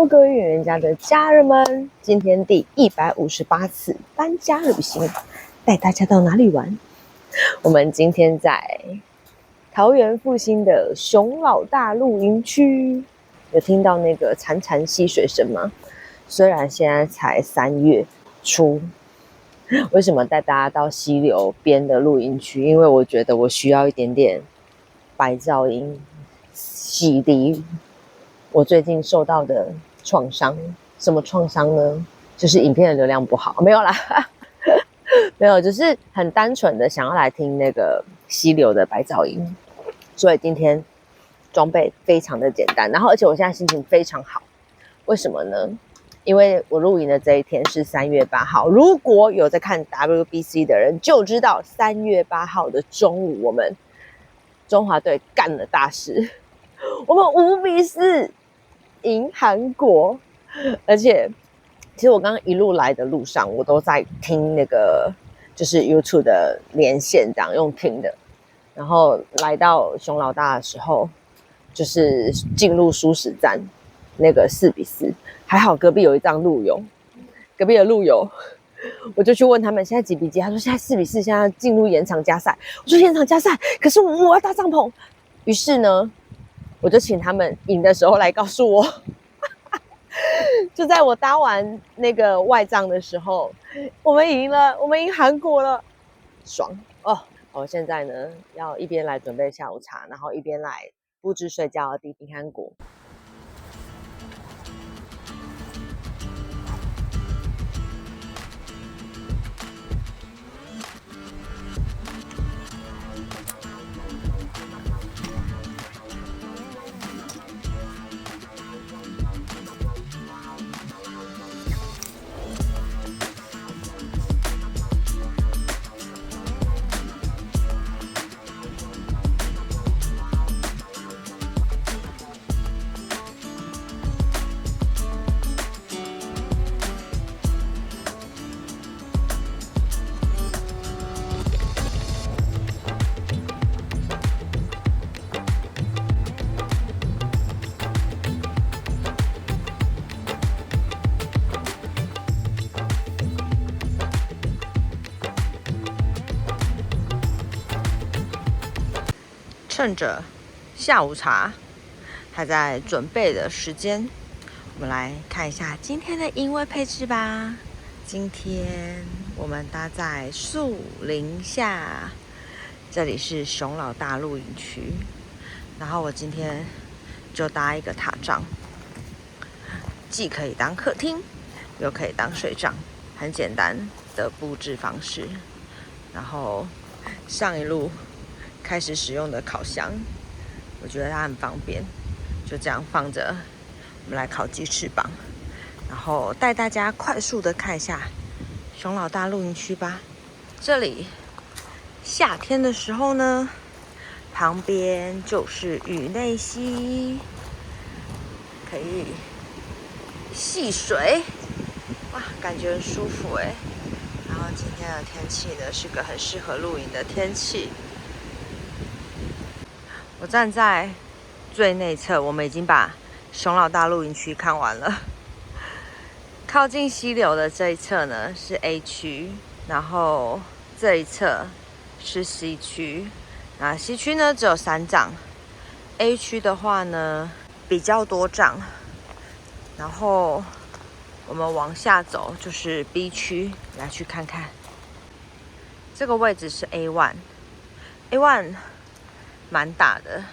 各位远人家的家人们，今天第158次搬家旅行，带大家到哪里玩？我们今天在桃园复兴的熊老大露营区，有听到那个潺潺溪水声吗？虽然现在才3月初，为什么带大家到溪流边的露营区？因为我觉得我需要一点点白噪音，洗涤我最近受到的创伤。什么创伤呢？就是影片的流量不好，没有啦没有，就是很单纯的想要来听那个溪流的白噪音。所以今天装备非常的简单，然后而且我现在心情非常好。为什么呢？因为我露营的这一天是3月8号，如果有在看 WBC 的人就知道3月8号的中午，我们中华队干了大事，我们5-4赢韩国。而且其实我刚刚一路来的路上，我都在听那个就是 YouTube 的连线，这样用听的。然后来到熊老大的时候，就是进入舒适站，那个4-4，还好隔壁有一张路友，隔壁的路友，我就去问他们现在几比几，他说现在4-4，现在进入延长加赛。我说延长加赛，可是我要搭帐篷。于是呢，我就请他们赢的时候来告诉我。就在我搭完那个外帐的时候，我们赢了，我们赢韩国了，爽哦！我现在呢要一边来准备下午茶，然后一边来布置睡觉的地平韩国。趁着下午茶还在准备的时间，我们来看一下今天的营位配置吧。今天我们搭在树林下，这里是熊老大露营区。然后我今天就搭一个塔帐，既可以当客厅，又可以当睡帐，很简单的布置方式。然后上一路开始使用的烤箱，我觉得它很方便，就这样放着，我们来烤鸡翅膀，然后带大家快速的看一下熊老大露营区吧。这里夏天的时候呢，旁边就是雨内溪，可以戏水，哇，感觉很舒服哎。然后今天的天气呢，是个很适合露营的天气。我站在最内侧，我们已经把熊老大露营区看完了。靠近溪流的这一侧呢是 A 区，然后这一侧是 C 区。那 C 区呢只有3帐 ，A 区的话呢比较多帐。然后我们往下走就是 B 区，来去看看。这个位置是 A1，A1 蛮大的。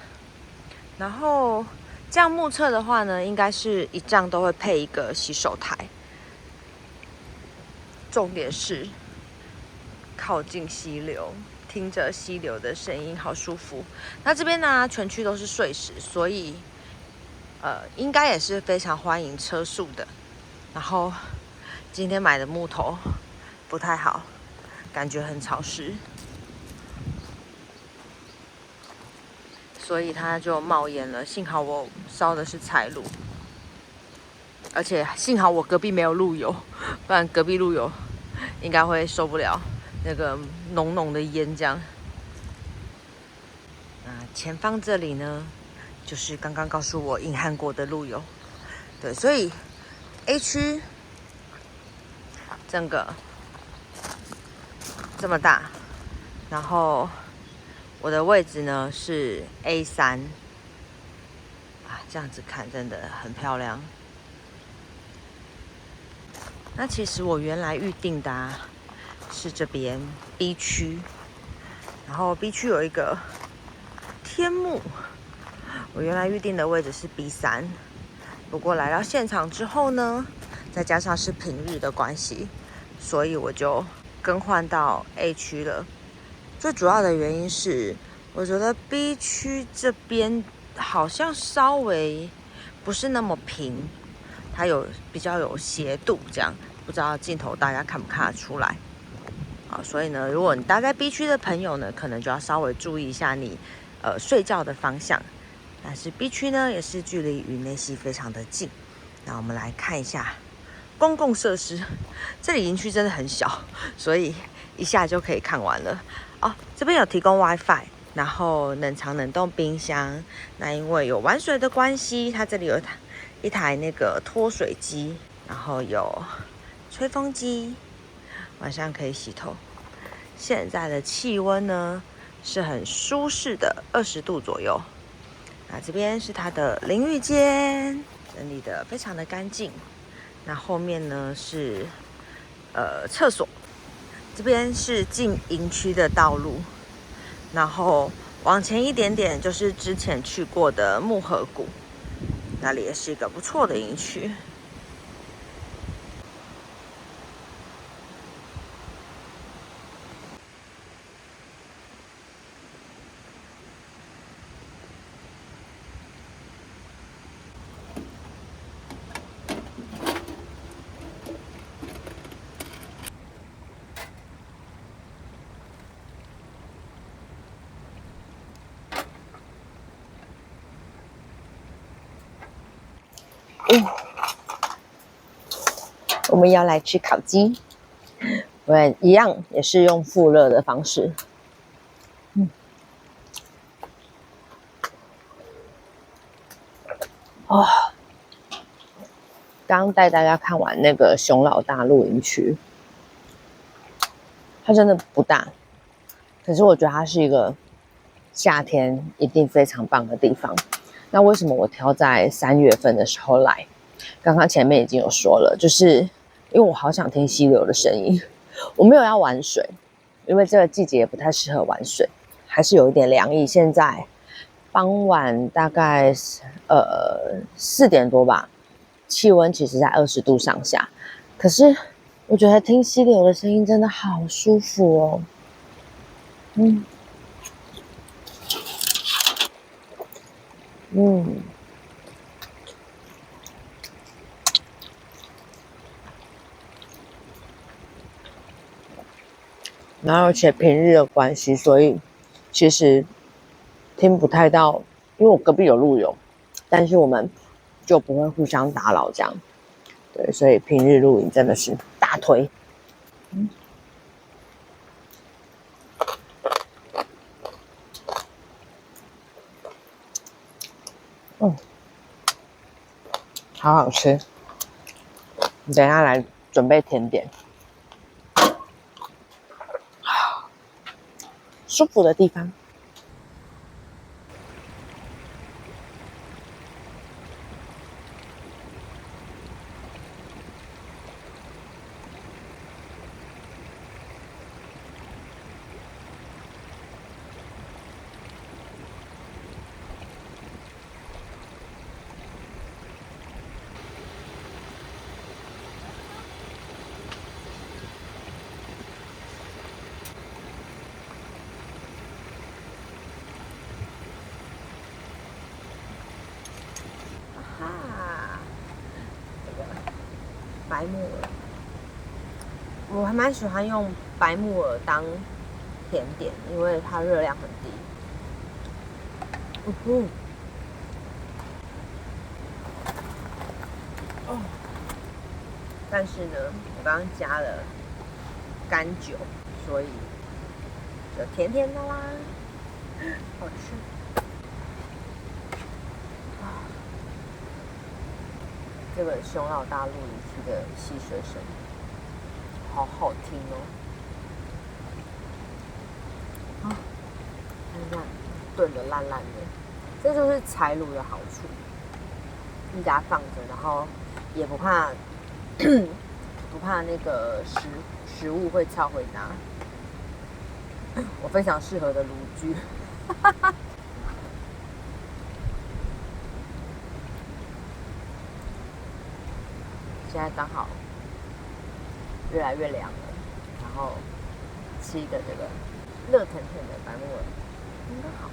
然后这样目测的话呢，应该是一帐都会配一个洗手台。重点是靠近溪流，听着溪流的声音，好舒服。那这边呢，全区都是碎石，所以应该也是非常欢迎车宿的。然后今天买的木头不太好，感觉很潮湿，所以它就冒烟了。幸好我烧的是柴炉，而且幸好我隔壁没有路友，不然隔壁路友应该会受不了那个浓浓的烟这样。那前方这里呢，就是刚刚告诉我赢韩国的路友，对，所以 A 区整个这么大，然后我的位置呢是 A3啊，这样子看真的很漂亮。那其实我原来预定的是这边 B 区，然后 B 区有一个天幕，我原来预定的位置是 B3，不过来到现场之后呢，再加上是平日的关系，所以我就更换到 A 区了。最主要的原因是，我觉得 B 区这边好像稍微不是那么平，它比较有斜度，这样不知道镜头大家看不看得出来？好，所以呢，如果你待在 B 区的朋友呢，可能就要稍微注意一下你睡觉的方向。但是 B 区呢，也是距离鱼内溪非常的近。那我们来看一下公共设施，这里营区真的很小，所以一下就可以看完了。哦，这边有提供 WiFi， 然后冷藏冷冻冰箱。那因为有玩水的关系，它这里有一台那个脱水机，然后有吹风机，晚上可以洗头。现在的气温呢是很舒适的20度左右。那这边是它的淋浴间，整理的非常的干净。那后面呢是厕所，这边是进营区的道路，然后往前一点点就是之前去过的木河谷，那里也是一个不错的营区。我们要来吃烤鸡，我们一样也是用复热的方式。哦，刚带大家看完那个熊老大露营区，它真的不大，可是我觉得它是一个夏天一定非常棒的地方。那为什么我挑在3月份的时候来？刚刚前面已经有说了，就是因为我好想听溪流的声音。我没有要玩水，因为这个季节不太适合玩水，还是有一点凉意。现在傍晚大概4点多吧，气温其实在20度上下，可是我觉得听溪流的声音真的好舒服哦。然后而且平日的关系，所以其实听不太到，因为我隔壁有路友，但是我们就不会互相打扰这样。对，所以平日露营真的是大推。好好吃。你等一下来准备甜点。舒服的地方。白木耳，我还蛮喜欢用白木耳当甜点，因为它热量很低。但是呢，我刚刚加了甘酒，所以就甜甜的啦，好吃。这个熊老大露营区的溪水声，好好听哦。啊，看看炖得烂烂的，这就是柴炉的好处，一家放着，然后也不怕不怕那个食物会超回家。我非常适合的炉具。现在刚好越来越凉了，然后吃一个这个热腾腾的白木耳，刚刚好。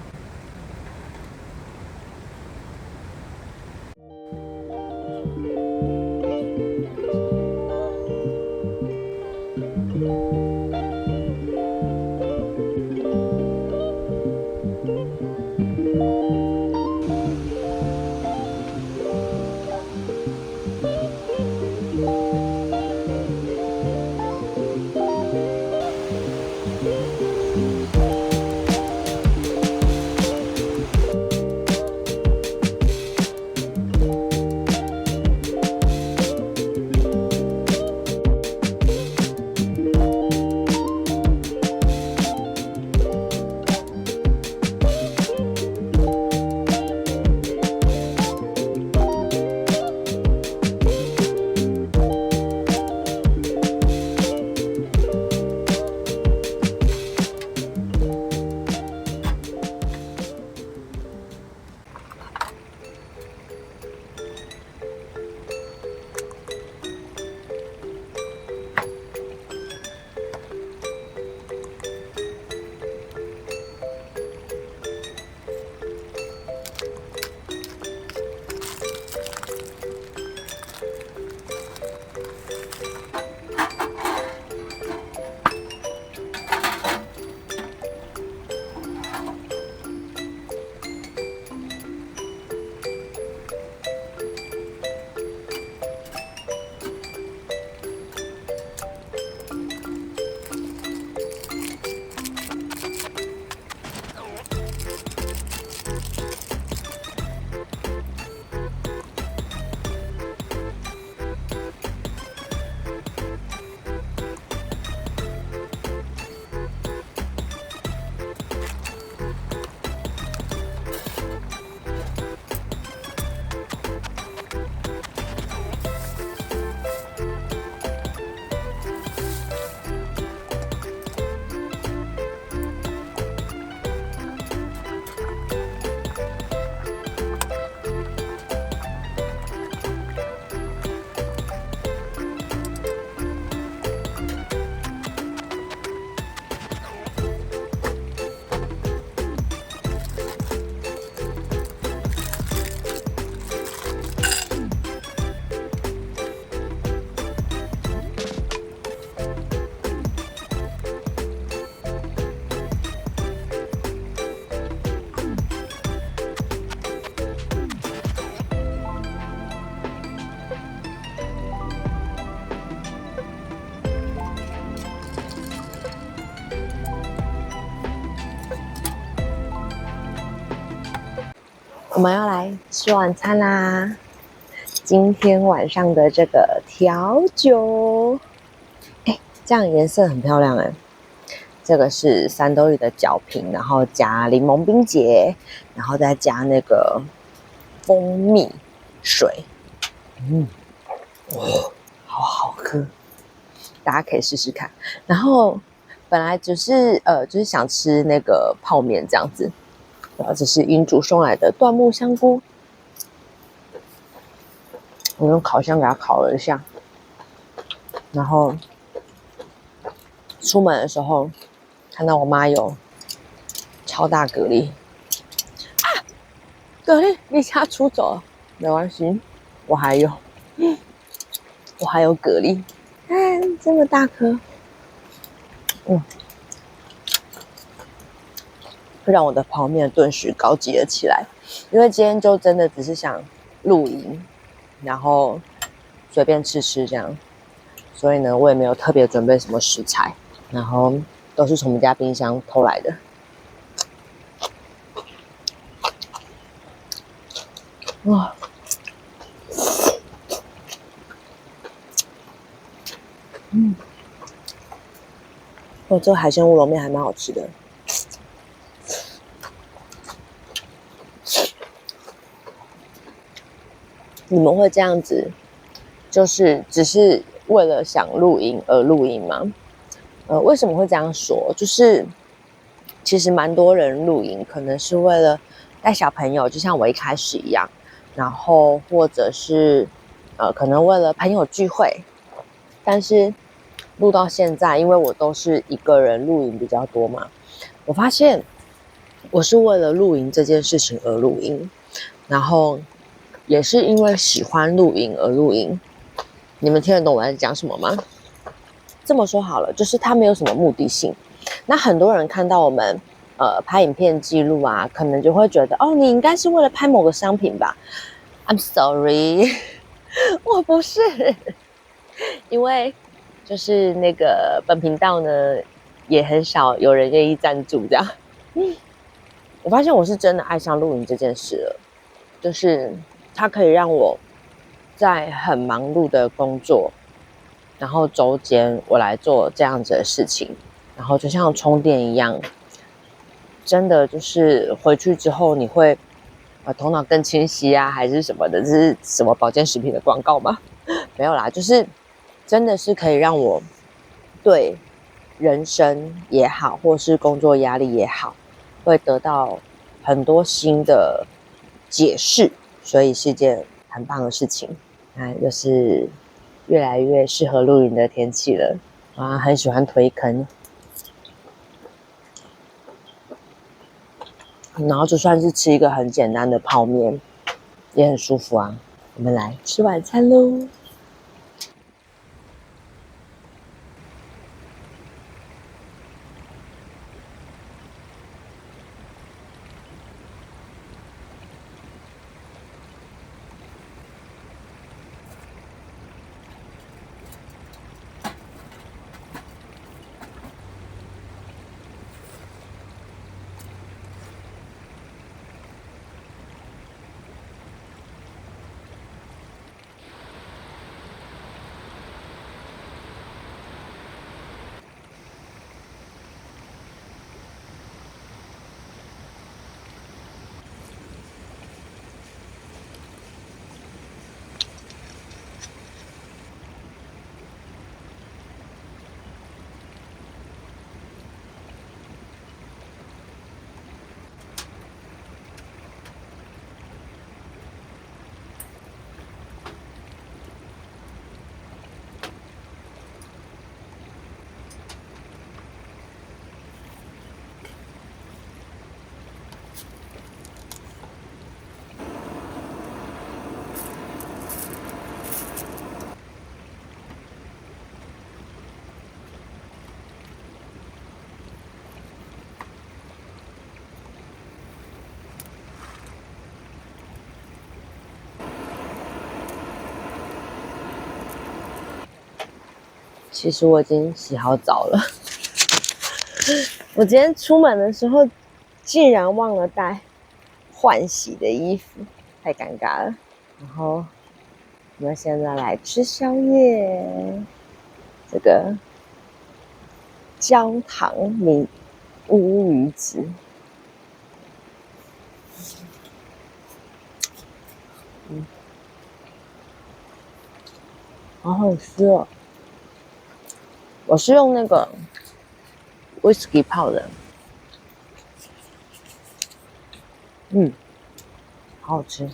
我们要来吃晚餐啦！今天晚上的这个调酒，这样颜色很漂亮哎。这个是三得利的角瓶，然后加柠檬冰结，然后再加那个蜂蜜水，好好喝，大家可以试试看。然后本来就是想吃那个泡面这样子。然后这是银主送来的椴木香菇，我用烤箱给它烤了一下，然后出门的时候看到我妈有超大蛤蜊啊，蛤蜊离家出走了，没关系，我还有蛤蜊，看这么大颗，让我的泡面顿时高级了起来。因为今天就真的只是想露营，然后随便吃吃这样，所以呢，我也没有特别准备什么食材，然后都是从我们家冰箱偷来的。哇，哦，这个海鲜乌龙面还蛮好吃的。你们会这样子，就是只是为了想露营而露营吗？为什么会这样说？就是其实蛮多人露营，可能是为了带小朋友，就像我一开始一样，然后或者是可能为了朋友聚会。但是录到现在，因为我都是一个人露营比较多嘛，我发现我是为了露营这件事情而露营，然后也是因为喜欢露营而露营。你们听得懂我在讲什么吗？这么说好了，就是它没有什么目的性。那很多人看到我们拍影片记录啊，可能就会觉得哦，你应该是为了拍某个商品吧。I'm sorry， 我不是，因为就是那个本频道呢，也很少有人愿意赞助这样。我发现我是真的爱上露营这件事了，就是它可以让我在很忙碌的工作，然后周间我来做这样子的事情，然后就像充电一样，真的就是回去之后你会头脑更清晰啊，还是什么的？这是什么保健食品的广告吗？没有啦，就是真的是可以让我对人生也好，或是工作压力也好，会得到很多新的解释，所以是一件很棒的事情。那又是越来越适合露营的天气了啊，很喜欢推坑。然后就算是吃一个很简单的泡面，也很舒服啊。我们来吃晚餐喽。其实我已经洗好澡了，我今天出门的时候竟然忘了带换洗的衣服，太尴尬了。然后我们现在来吃宵夜，这个焦糖米乌鱼子，好好吃哦。我是用那个 whisky 泡的，好好吃。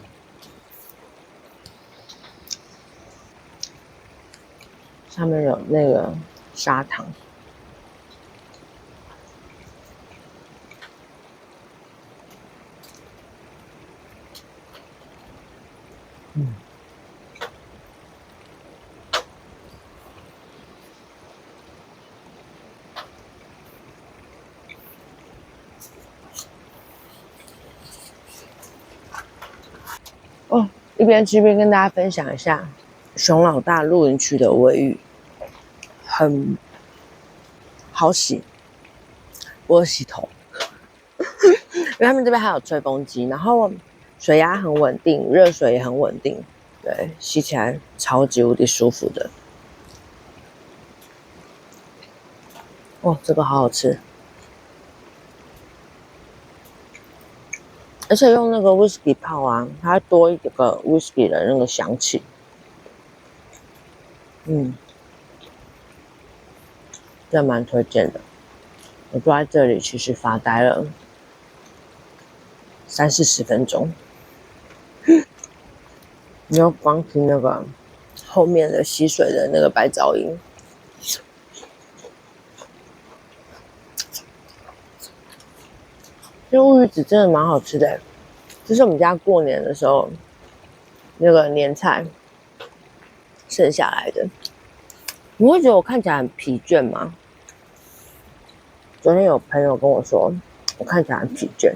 上面有那个砂糖，哦，一边吃一边跟大家分享一下熊老大露营区的卫浴，很好洗，我有洗头，因为他们这边还有吹风机，然后水压很稳定，热水也很稳定，对，洗起来超级无敌舒服的。哦，这个好好吃，而且用那个 whisky 泡啊，它多一个 whisky 的那个香气。这蛮推荐的。我坐在这里其实发呆了30-40分钟，你要光听那个后面的溪水的那个白噪音。这乌鱼子真的蛮好吃的，这是我们家过年的时候那个年菜剩下来的。你会觉得我看起来很疲倦吗？昨天有朋友跟我说我看起来很疲倦，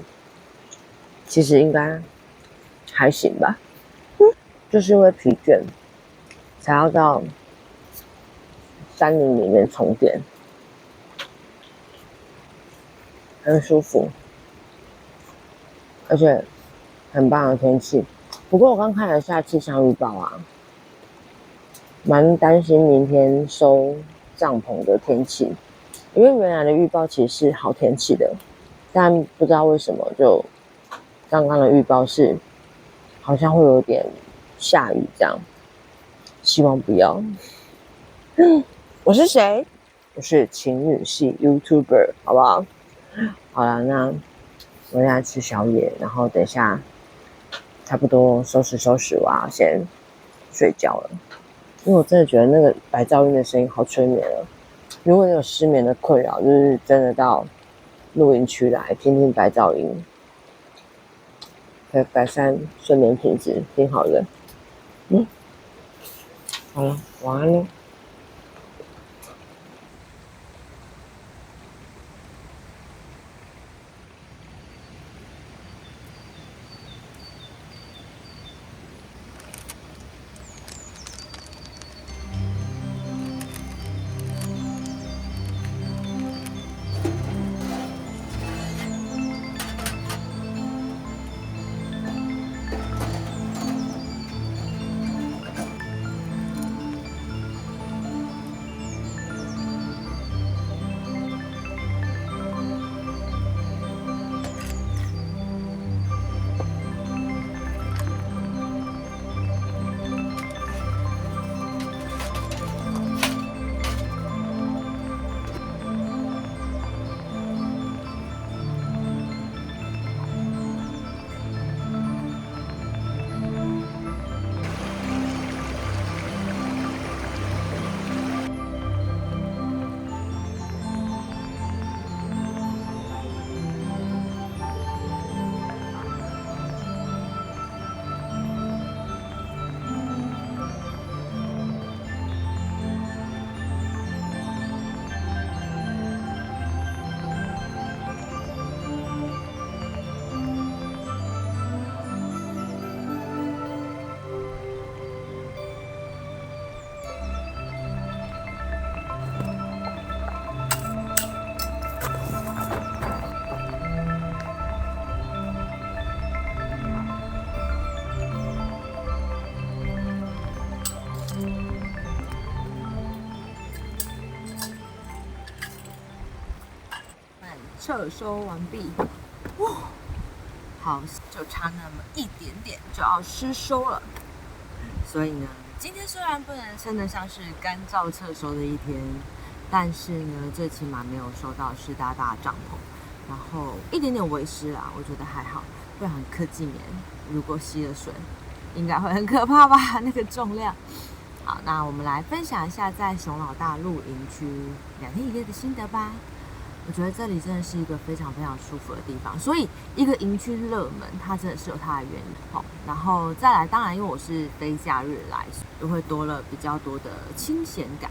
其实应该还行吧，就是因为疲倦才要到山林里面充电，很舒服，而且很棒的天气。不过我刚看了下气象预报啊，蛮担心明天收帐篷的天气，因为原来的预报其实是好天气的，但不知道为什么就刚刚的预报是好像会有点下雨这样，希望不要。我是谁？我是情侣系 YouTuber， 好不好？好了，那我现在吃宵夜，然后等一下差不多收拾收拾，我要先睡觉了。因为我真的觉得那个白噪音的声音好催眠了。如果你有失眠的困扰，就是真的到露营区来听听白噪音，可以改善睡眠品质，挺好的。好了，晚安喽。撤收完毕，好，就差那么一点点就要失收了。所以呢，今天虽然不能称得上是干燥撤收的一天，但是呢，最起码没有收到湿哒哒帐篷，然后一点点微湿啦，我觉得还好。不然科技棉如果吸了水，应该会很可怕吧？那个重量。好，那我们来分享一下在熊老大露营区2天1夜的心得吧。我觉得这里真的是一个非常非常舒服的地方，所以一个营区热门，它真的是有它的原因。好，然后再来，当然因为我是非假日来，就会多了比较多的清闲感。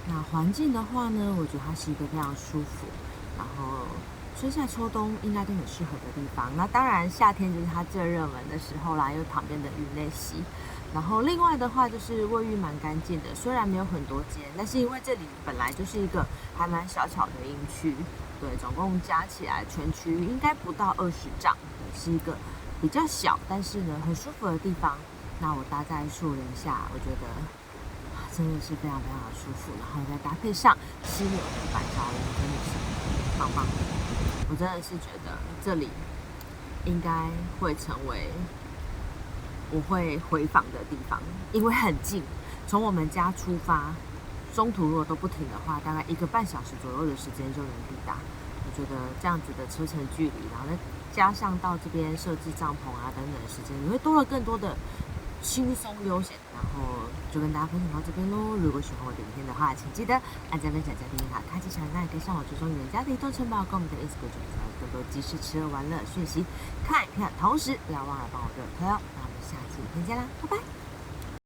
那环境的话呢，我觉得它是一个非常舒服，然后春夏秋冬应该都很适合的地方。那当然夏天就是它最热门的时候啦，因为旁边的鱼类溪。然后另外的话就是卫浴蛮干净的，虽然没有很多间，但是因为这里本来就是一个还蛮小巧的营区，对，总共加起来全区应该不到20帐，是一个比较小但是呢很舒服的地方。那我搭在树林下，我觉得真的是非常非常的舒服，然后再搭配上溪流的白噪音，真的是棒棒的。我真的是觉得这里应该会成为我会回访的地方，因为很近，从我们家出发，中途如果都不停的话，大概1个半小时左右的时间就能抵达。我觉得这样子的车程距离，然后再加上到这边设置帐篷啊等等的时间，你会多了更多的轻松悠闲。然后就跟大家分享到这边喽。如果喜欢我的影片的话，请记得按赞、分享、加订阅、开启小铃铛，也可以上网追踪你们家的移动城堡，跟我们的 Instagram 更多即时吃喝玩乐讯息、看影片，同时不要忘了帮我热推哦。那我们下期影片见啦，拜拜。